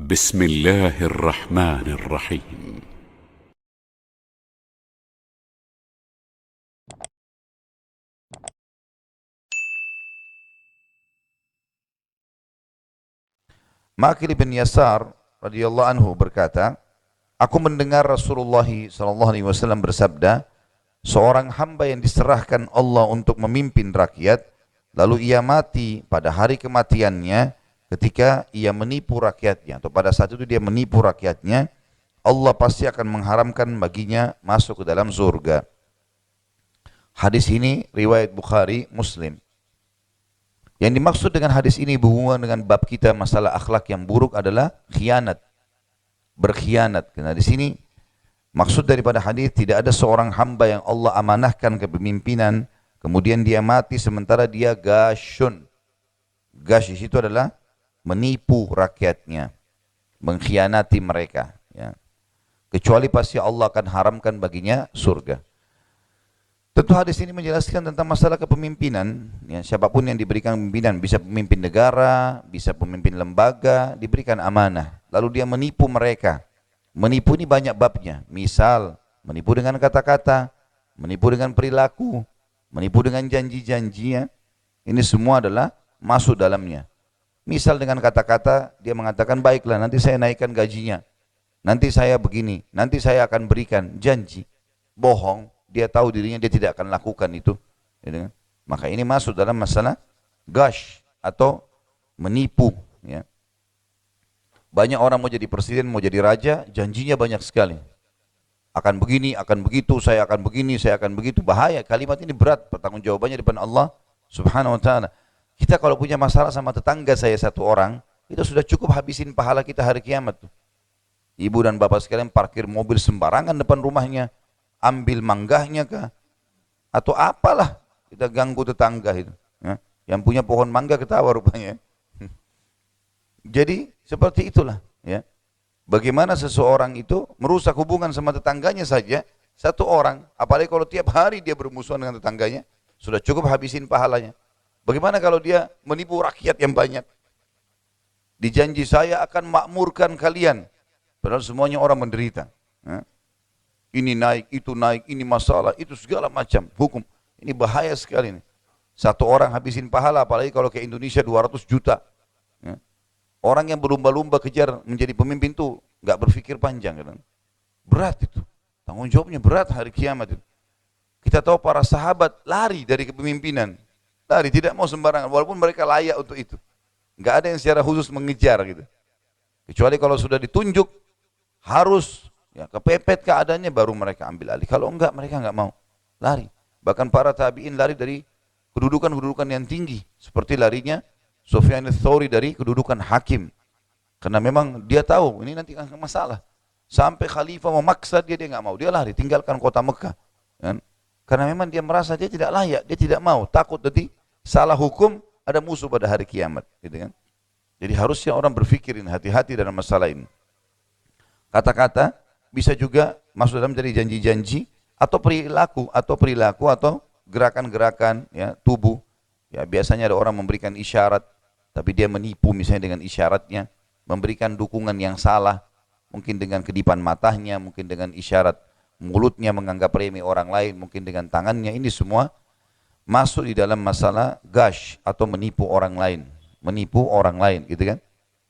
بسم الله الرحمن الرحيم. Maqil bin Yasar radhiyallahu anhu berkata, aku mendengar Rasulullah sallallahu alaihi wasallam bersabda, seorang hamba yang diserahkan Allah untuk memimpin rakyat, lalu ia mati pada hari kematiannya ketika ia menipu rakyatnya atau pada saat itu dia menipu rakyatnya, Allah pasti akan mengharamkan baginya masuk ke dalam surga. Hadis ini riwayat Bukhari, Muslim. Yang dimaksud dengan hadis ini berhubungan dengan bab kita masalah akhlak yang buruk adalah khianat, berkhianat. Karena di sini maksud daripada hadis tidak ada seorang hamba yang Allah amanahkan kepemimpinan, kemudian dia mati sementara dia gasyun. Gash di situ adalah menipu rakyatnya, mengkhianati mereka. Ya. Kecuali pasti Allah akan haramkan baginya surga. Tentu hadis ini menjelaskan tentang masalah kepemimpinan. Ya, siapapun yang diberikan pimpinan, bisa pemimpin negara, bisa pemimpin lembaga, diberikan amanah. Lalu dia menipu mereka. Menipu ini banyak babnya. Misal, menipu dengan kata-kata, menipu dengan perilaku, menipu dengan janji-janjinya. Ini semua adalah masuk dalamnya. Misal dengan kata-kata, dia mengatakan, baiklah nanti saya naikkan gajinya. Nanti saya begini, nanti saya akan berikan janji. Bohong. Dia tahu dirinya dia tidak akan lakukan itu. Maka ini masuk dalam masalah gash atau menipu. Ya. Banyak orang mau jadi presiden, mau jadi raja, janjinya banyak sekali. Akan begini, akan begitu, saya akan begini, saya akan begitu. Bahaya, kalimat ini berat, pertanggungjawabannya di depan Allah subhanahu wa ta'ala. Kita kalau punya masalah sama tetangga saya satu orang, itu sudah cukup habisin pahala kita hari kiamat. Ibu dan bapak sekalian parkir mobil sembarangan depan rumahnya, ambil manggahnya kah atau apalah, kita ganggu tetangga itu ya. Yang punya pohon mangga ketawa rupanya. Jadi seperti itulah ya. Bagaimana seseorang itu merusak hubungan sama tetangganya saja, satu orang, apalagi kalau tiap hari dia bermusuhan dengan tetangganya, sudah cukup habisin pahalanya. Bagaimana kalau dia menipu rakyat yang banyak, dijanji saya akan makmurkan kalian, padahal semuanya orang menderita ya. Ini naik, ini masalah, itu segala macam hukum. Ini bahaya sekali nih. Satu orang habisin pahala, apalagi kalau ke Indonesia 200 juta. Ya. Orang yang berlumba-lumba kejar menjadi pemimpin itu nggak berpikir panjang. Kan? Berat itu. Tanggung jawabnya berat hari kiamat itu. Kita tahu para sahabat lari dari kepemimpinan. Lari, tidak mau sembarangan, walaupun mereka layak untuk itu. Nggak ada yang secara khusus mengejar gitu. Kecuali kalau sudah ditunjuk, harus ya, kepepet keadaannya baru mereka ambil alih. Kalau enggak, mereka enggak mau. Lari. Bahkan para tabi'in lari dari kedudukan-kedudukan yang tinggi. Seperti larinya Sufyan ats-Tsauri dari kedudukan hakim. Karena memang dia tahu, ini nanti akan masalah. Sampai khalifah memaksa dia enggak mau. Dia lari, tinggalkan kota Mekah. Kan? Karena memang dia merasa dia tidak layak, dia tidak mau. Takut nanti salah hukum, ada musuh pada hari kiamat. Gitu kan? Jadi harusnya orang berpikirin hati-hati dalam masalah ini. Kata-kata bisa juga masuk dalam dari janji-janji atau perilaku atau gerakan-gerakan ya tubuh. Ya biasanya ada orang memberikan isyarat tapi dia menipu misalnya dengan isyaratnya, memberikan dukungan yang salah, mungkin dengan kedipan matanya, mungkin dengan isyarat mulutnya menganggap remeh orang lain, mungkin dengan tangannya. Ini semua masuk di dalam masalah gash atau menipu orang lain, gitu kan?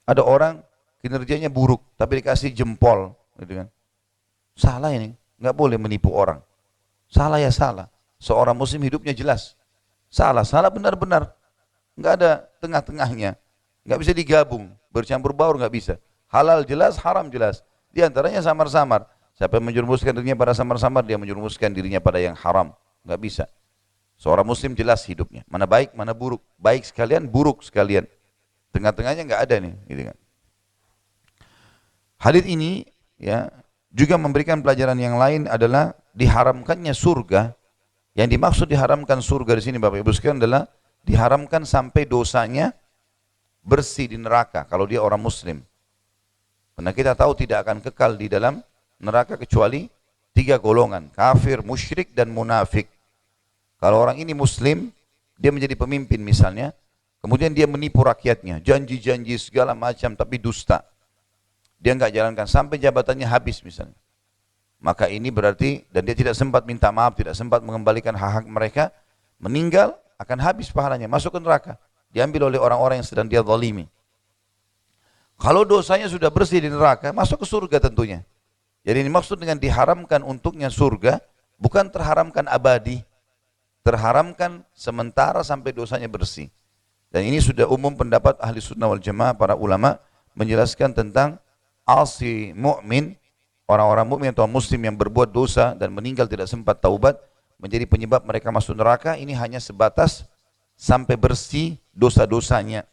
Ada orang kinerjanya buruk tapi dikasih jempol, gitu kan? Salah ini, nggak boleh menipu orang. Salah ya salah. Seorang muslim hidupnya jelas. Salah benar-benar. Nggak ada tengah-tengahnya. Nggak bisa digabung, bercampur baur nggak bisa. Halal jelas, haram jelas. Di antaranya samar-samar. Siapa yang menjerumuskan dirinya pada samar-samar, dia menjerumuskan dirinya pada yang haram. Nggak bisa. Seorang muslim jelas hidupnya. Mana baik, mana buruk. Baik sekalian, buruk sekalian. Tengah-tengahnya nggak ada nih. Gitu kan. Hadits ini ya juga memberikan pelajaran yang lain adalah diharamkannya surga. Yang dimaksud diharamkan surga di sini Bapak Ibu sekalian adalah diharamkan sampai dosanya bersih di neraka kalau dia orang muslim. Karena kita tahu tidak akan kekal di dalam neraka kecuali 3 golongan, kafir, musyrik dan munafik. Kalau orang ini muslim, dia menjadi pemimpin misalnya, kemudian dia menipu rakyatnya, janji-janji segala macam tapi dusta. dia nggak jalankan sampai jabatannya habis misalnya. Maka ini berarti, dan dia tidak sempat minta maaf, tidak sempat mengembalikan hak-hak mereka, meninggal akan habis pahalanya, masuk ke neraka. Diambil oleh orang-orang yang sedang dia zalimi. Kalau dosanya sudah bersih di neraka, masuk ke surga tentunya. Jadi ini maksud dengan diharamkan untuknya surga, bukan terharamkan abadi, terharamkan sementara sampai dosanya bersih. Dan ini sudah umum pendapat ahli sunnah wal jamaah, para ulama menjelaskan tentang asi mu'min, orang-orang mukmin atau muslim yang berbuat dosa dan meninggal tidak sempat taubat, menjadi penyebab mereka masuk neraka, ini hanya sebatas sampai bersih dosa-dosanya.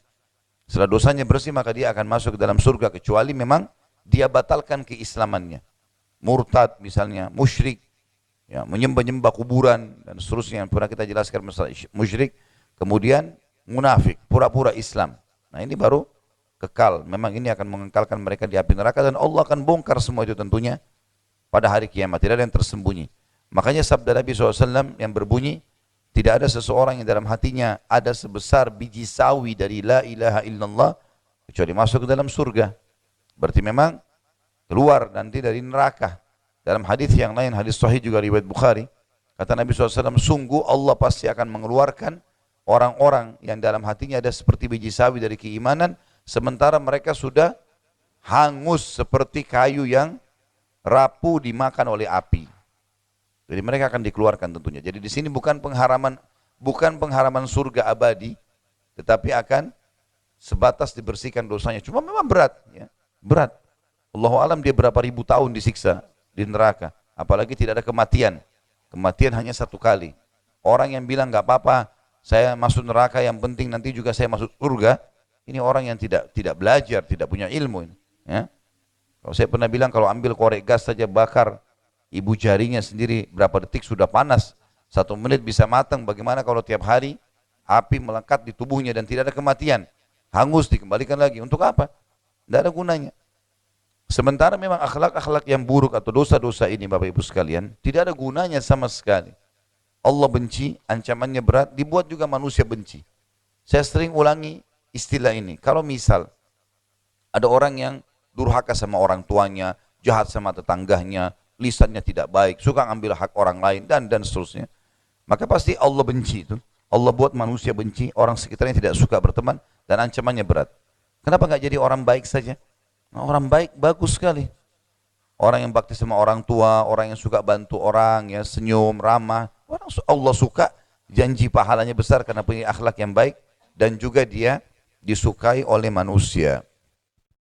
Setelah dosanya bersih maka dia akan masuk ke dalam surga, kecuali memang dia batalkan keislamannya. Murtad misalnya, musyrik, ya, menyembah-nyembah kuburan dan seterusnya yang pernah kita jelaskan masalah musyrik, kemudian munafik, pura-pura Islam. Nah ini baru kekal, memang ini akan mengekalkan mereka di api neraka dan Allah akan bongkar semua itu tentunya pada hari kiamat, tidak ada yang tersembunyi. Makanya sabda Nabi SAW yang berbunyi, tidak ada seseorang yang dalam hatinya ada sebesar biji sawi dari la ilaha illallah kecuali masuk ke dalam surga. Berarti memang keluar nanti dari neraka. Dalam hadis yang lain, hadis sahih juga riwayat Bukhari, kata Nabi SAW, sungguh Allah pasti akan mengeluarkan orang-orang yang dalam hatinya ada seperti biji sawi dari keimanan, sementara mereka sudah hangus seperti kayu yang rapuh dimakan oleh api. Jadi mereka akan dikeluarkan tentunya. Jadi di sini bukan pengharaman surga abadi, tetapi akan sebatas dibersihkan dosanya. Cuma memang berat, ya. Berat. Allahu alam dia berapa ribu tahun disiksa di neraka. Apalagi tidak ada kematian. Kematian hanya satu kali. Orang yang bilang nggak apa-apa, saya masuk neraka, yang penting nanti juga saya masuk surga. Ini orang yang tidak belajar, tidak punya ilmu. Ya. Kalau saya pernah bilang kalau ambil korek gas saja bakar ibu jarinya sendiri berapa detik sudah panas, 1 menit bisa matang, bagaimana kalau tiap hari api melekat di tubuhnya dan tidak ada kematian, hangus dikembalikan lagi, untuk apa? Tidak ada gunanya. Sementara memang akhlak-akhlak yang buruk atau dosa-dosa ini Bapak Ibu sekalian, tidak ada gunanya sama sekali. Allah benci, ancamannya berat, dibuat juga manusia benci. Saya sering ulangi istilah ini, kalau misal ada orang yang durhaka sama orang tuanya, jahat sama tetangganya, lisannya tidak baik, suka ngambil hak orang lain, dan seterusnya, maka pasti Allah benci itu. Allah buat manusia benci, orang sekitarnya tidak suka berteman, dan ancamannya berat. Kenapa nggak jadi orang baik saja? Nah, orang baik bagus sekali. Orang yang bakti sama orang tua, orang yang suka bantu orang, ya, senyum, ramah, Allah suka, janji pahalanya besar karena punya akhlak yang baik, dan juga dia disukai oleh manusia.